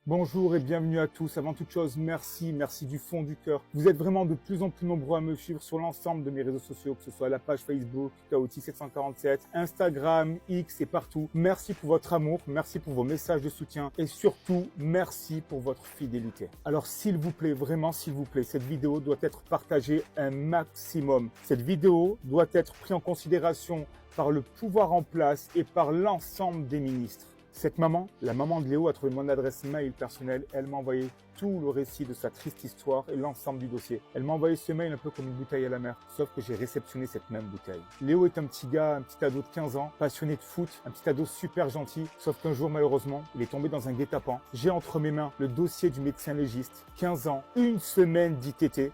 Bonjour et bienvenue à tous. Avant toute chose, merci du fond du cœur. Vous êtes vraiment de plus en plus nombreux à me suivre sur l'ensemble de mes réseaux sociaux, que ce soit la page Facebook, Kaoti747, Instagram, X et partout. Merci pour votre amour, merci pour vos messages de soutien et surtout, merci pour votre fidélité. Alors s'il vous plaît, vraiment s'il vous plaît, cette vidéo doit être partagée un maximum. Cette vidéo doit être prise en considération par le pouvoir en place et par l'ensemble des ministres. Cette maman, la maman de Léo, a trouvé mon adresse mail personnelle. Elle m'a envoyé tout le récit de sa triste histoire et l'ensemble du dossier. Elle m'a envoyé ce mail un peu comme une bouteille à la mer, sauf que j'ai réceptionné cette même bouteille. Léo est un petit gars, un petit ado de 15 ans, passionné de foot, un petit ado super gentil, sauf qu'un jour, malheureusement, il est tombé dans un guet-apens. J'ai entre mes mains le dossier du médecin légiste, 15 ans, une semaine d'ITT,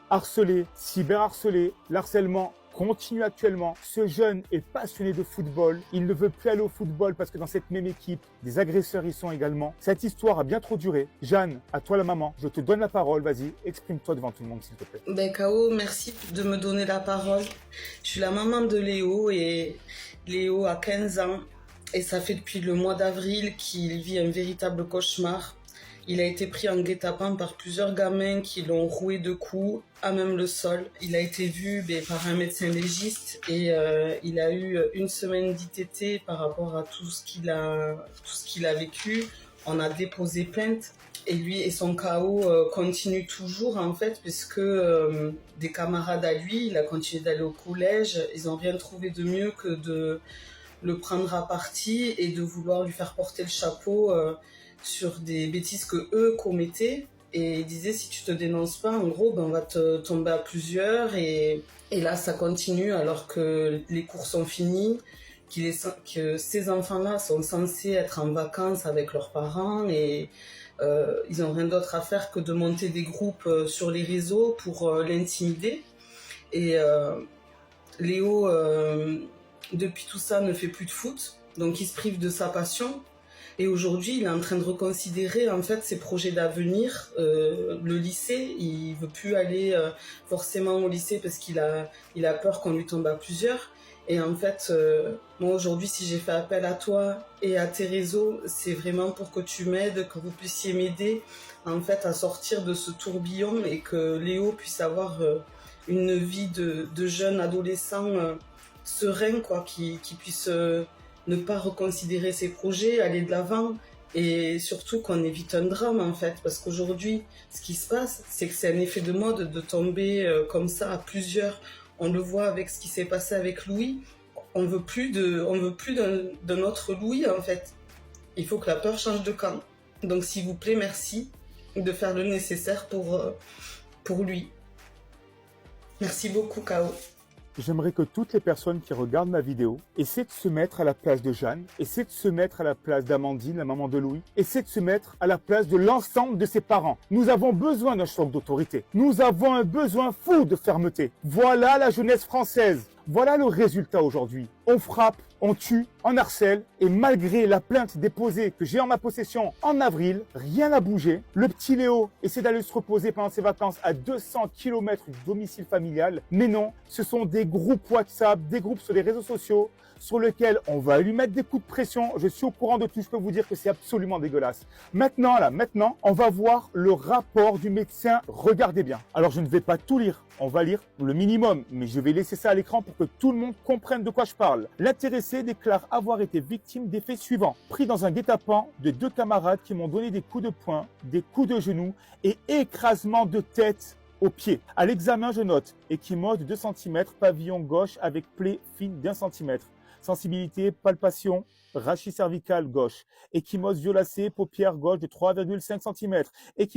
harcelé, cyberharcelé, l'harcèlement continue actuellement. Ce jeune est passionné de football. Il ne veut plus aller au football parce que dans cette même équipe, des agresseurs y sont également. Cette histoire a bien trop duré. Jeanne, à toi la maman, je te donne la parole. Vas-y, exprime-toi devant tout le monde, s'il te plaît. Ben Kao, merci de me donner la parole. Je suis la maman de Léo et Léo a 15 ans et ça fait depuis le mois d'avril qu'il vit un véritable cauchemar. Il a été pris en guet-apens par plusieurs gamins qui l'ont roué de coups, à même le sol. Il a été vu par un médecin légiste et il a eu une semaine d'ITT par rapport à tout ce qu'il a vécu. On a déposé plainte et lui et son KO continuent toujours en fait, puisque des camarades à lui, il a continué d'aller au collège. Ils n'ont rien trouvé de mieux que de le prendre à partie et de vouloir lui faire porter le chapeau sur des bêtises que eux commettaient. Et il disait, si tu te dénonces pas, en gros, on va te tomber à plusieurs. Et là, ça continue alors que les cours sont finis, que ces enfants-là sont censés être en vacances avec leurs parents et ils n'ont rien d'autre à faire que de monter des groupes sur les réseaux pour l'intimider. Et Léo, depuis tout ça, ne fait plus de foot, donc il se prive de sa passion. Et aujourd'hui, il est en train de reconsidérer en fait ses projets d'avenir. Le lycée, il veut plus aller forcément au lycée parce qu'il a peur qu'on lui tombe à plusieurs. Et en fait, moi aujourd'hui, si j'ai fait appel à toi et à tes réseaux, c'est vraiment pour que tu m'aides, que vous puissiez m'aider en fait à sortir de ce tourbillon et que Léo puisse avoir une vie de jeune adolescent serein, quoi, qui puisse ne pas reconsidérer ses projets, aller de l'avant et surtout qu'on évite un drame en fait, parce qu'aujourd'hui ce qui se passe c'est que c'est un effet de mode de tomber comme ça à plusieurs. On le voit avec ce qui s'est passé avec Louis, on veut plus d'un autre Louis en fait. Il faut que la peur change de camp, donc s'il vous plaît merci de faire le nécessaire pour lui. Merci beaucoup Kao. J'aimerais que toutes les personnes qui regardent ma vidéo essaient de se mettre à la place de Jeanne, essaient de se mettre à la place d'Amandine, la maman de Louis, essaient de se mettre à la place de l'ensemble de ses parents. Nous avons besoin d'un choc d'autorité. Nous avons un besoin fou de fermeté. Voilà la jeunesse française. Voilà le résultat aujourd'hui. On frappe, on tue, on harcèle et malgré la plainte déposée que j'ai en ma possession en avril, rien n'a bougé. Le petit Léo essaie d'aller se reposer pendant ses vacances à 200 km du domicile familial. Mais non, ce sont des groupes WhatsApp, des groupes sur les réseaux sociaux sur lesquels on va lui mettre des coups de pression. Je suis au courant de tout, je peux vous dire que c'est absolument dégueulasse. Maintenant, on va voir le rapport du médecin. Regardez bien. Alors, je ne vais pas tout lire. On va lire le minimum, mais je vais laisser ça à l'écran pour que tout le monde comprenne de quoi je parle. L'intéressé déclare avoir été victime des faits suivants. Pris dans un guet-apens de 2 camarades qui m'ont donné des coups de poing, des coups de genoux et écrasement de tête au pied. À l'examen, je note échymose de 2 cm, pavillon gauche avec plaie fine d'1 cm. Sensibilité, palpation, rachis cervical gauche. Échymose violacée, paupière gauche de 3,5 cm.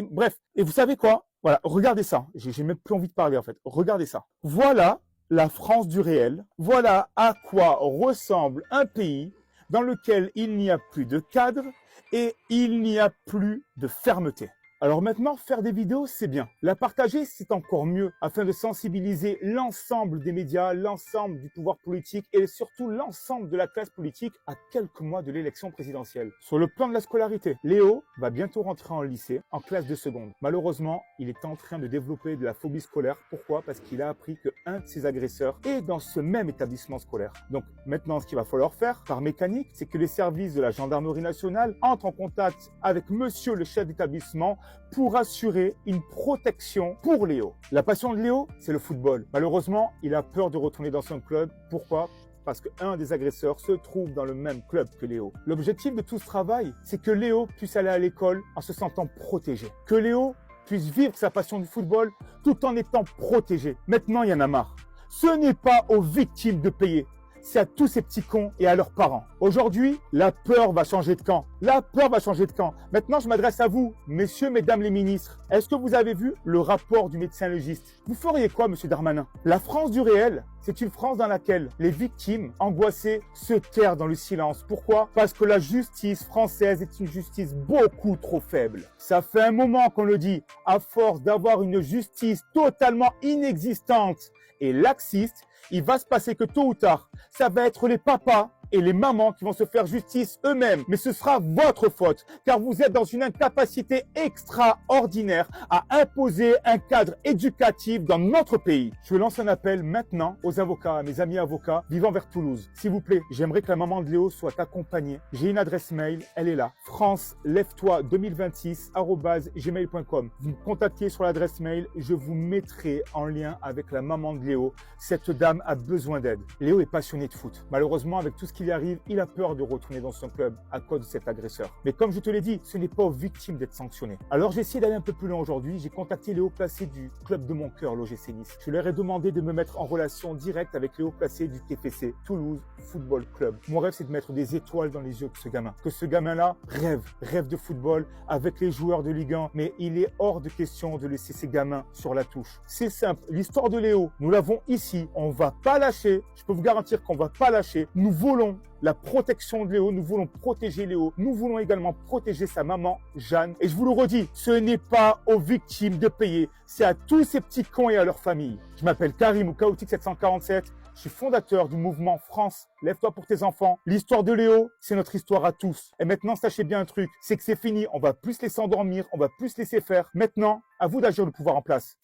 Bref, et vous savez quoi? Voilà, regardez ça. J'ai même plus envie de parler en fait. Regardez ça. Voilà la France du réel. Voilà à quoi ressemble un pays dans lequel il n'y a plus de cadre et il n'y a plus de fermeté. Alors maintenant, faire des vidéos, c'est bien. La partager, c'est encore mieux, afin de sensibiliser l'ensemble des médias, l'ensemble du pouvoir politique et surtout l'ensemble de la classe politique à quelques mois de l'élection présidentielle. Sur le plan de la scolarité, Léo va bientôt rentrer en lycée, en classe de seconde. Malheureusement, il est en train de développer de la phobie scolaire. Pourquoi? Parce qu'il a appris qu'un de ses agresseurs est dans ce même établissement scolaire. Donc maintenant, ce qu'il va falloir faire, par mécanique, c'est que les services de la gendarmerie nationale entrent en contact avec monsieur le chef d'établissement pour assurer une protection pour Léo. La passion de Léo, c'est le football. Malheureusement, il a peur de retourner dans son club. Pourquoi? Parce qu'un des agresseurs se trouve dans le même club que Léo. L'objectif de tout ce travail, c'est que Léo puisse aller à l'école en se sentant protégé. Que Léo puisse vivre sa passion du football tout en étant protégé. Maintenant, il y en a marre. Ce n'est pas aux victimes de payer. C'est à tous ces petits cons et à leurs parents. Aujourd'hui, la peur va changer de camp. La peur va changer de camp. Maintenant, je m'adresse à vous, messieurs, mesdames les ministres. Est-ce que vous avez vu le rapport du médecin légiste? Vous feriez quoi, monsieur Darmanin? La France du réel, c'est une France dans laquelle les victimes angoissées se terrent dans le silence. Pourquoi? Parce que la justice française est une justice beaucoup trop faible. Ça fait un moment qu'on le dit. À force d'avoir une justice totalement inexistante et laxiste, il va se passer que tôt ou tard, ça va être les papas et les mamans qui vont se faire justice eux-mêmes. Mais ce sera votre faute, car vous êtes dans une incapacité extraordinaire à imposer un cadre éducatif dans notre pays. Je lance un appel maintenant aux avocats, à mes amis avocats vivant vers Toulouse. S'il vous plaît, j'aimerais que la maman de Léo soit accompagnée. J'ai une adresse mail, elle est là. francelève-toi2026@gmail.com. Vous me contactez sur l'adresse mail, je vous mettrai en lien avec la maman de Léo. Cette dame a besoin d'aide. Léo est passionné de foot. Malheureusement, avec tout ce qui lui arrive, il a peur de retourner dans son club à cause de cet agresseur. Mais comme je te l'ai dit, ce n'est pas aux victimes d'être sanctionnées. Alors j'ai essayé d'aller un peu plus loin aujourd'hui. J'ai contacté les hauts placés du club de mon cœur, l'OGC Nice. Je leur ai demandé de me mettre en relation directe avec les hauts placés du TFC, Toulouse Football Club. Mon rêve, c'est de mettre des étoiles dans les yeux de ce gamin. Que ce gamin-là rêve de football avec les joueurs de Ligue 1. Mais il est hors de question de laisser ces gamins sur la touche. C'est simple. L'histoire de Léo, nous l'avons ici. On va pas lâcher. Je peux vous garantir qu'on va pas lâcher. Nous voulons la protection de Léo, nous voulons protéger Léo, nous voulons également protéger sa maman, Jeanne. Et je vous le redis, ce n'est pas aux victimes de payer, c'est à tous ces petits cons et à leurs familles. Je m'appelle Karim ou Chaotique 747, je suis fondateur du mouvement France, lève-toi pour tes enfants. L'histoire de Léo, c'est notre histoire à tous. Et maintenant, sachez bien un truc, c'est que c'est fini, on va plus laisser endormir, on va plus laisser faire. Maintenant, à vous d'agir le pouvoir en place.